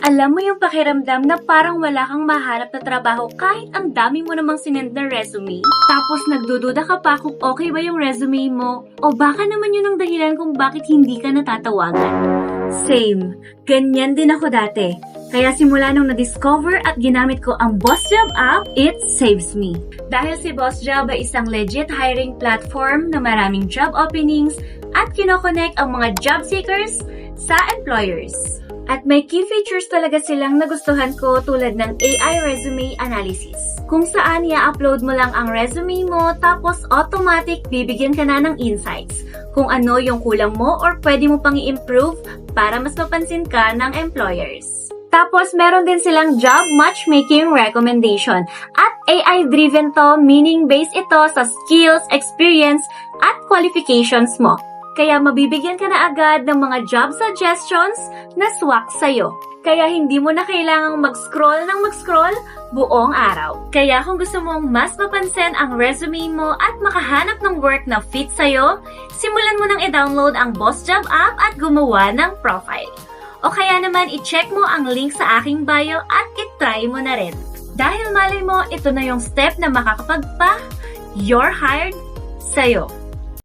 Alam mo yung pakiramdam na parang wala kang mahanap na trabaho kahit ang dami mo namang sinend na resume? Tapos nagdududa ka pa kung okay ba yung resume mo? O baka naman yun ang dahilan kung bakit hindi ka natatawagan? Same. Ganyan din ako dati. Kaya simula nung na-discover at ginamit ko ang BossJob app, it saves me. Dahil si BossJob ay isang legit hiring platform na maraming job openings at kinokonek ang mga job seekers sa employers. At may key features talaga silang nagustuhan ko tulad ng AI resume analysis. Kung saan i-upload mo lang ang resume mo tapos automatic bibigyan ka na ng insights kung ano yung kulang mo or pwede mo pang i-improve para mas mapansin ka ng employers. Tapos meron din silang job matchmaking recommendation at AI-driven to, meaning based ito sa skills, experience at qualifications mo. Kaya mabibigyan ka na agad ng mga job suggestions na swak sa'yo. Kaya hindi mo na kailangang mag-scroll buong araw. Kaya kung gusto mong mas mapansin ang resume mo at makahanap ng work na fit sa'yo, simulan mo nang i-download ang BossJob app at gumawa ng profile. O kaya naman i-check mo ang link sa aking bio at i-try mo na rin. Dahil malay mo, ito na yung step na makakapagpa, you're hired sa'yo.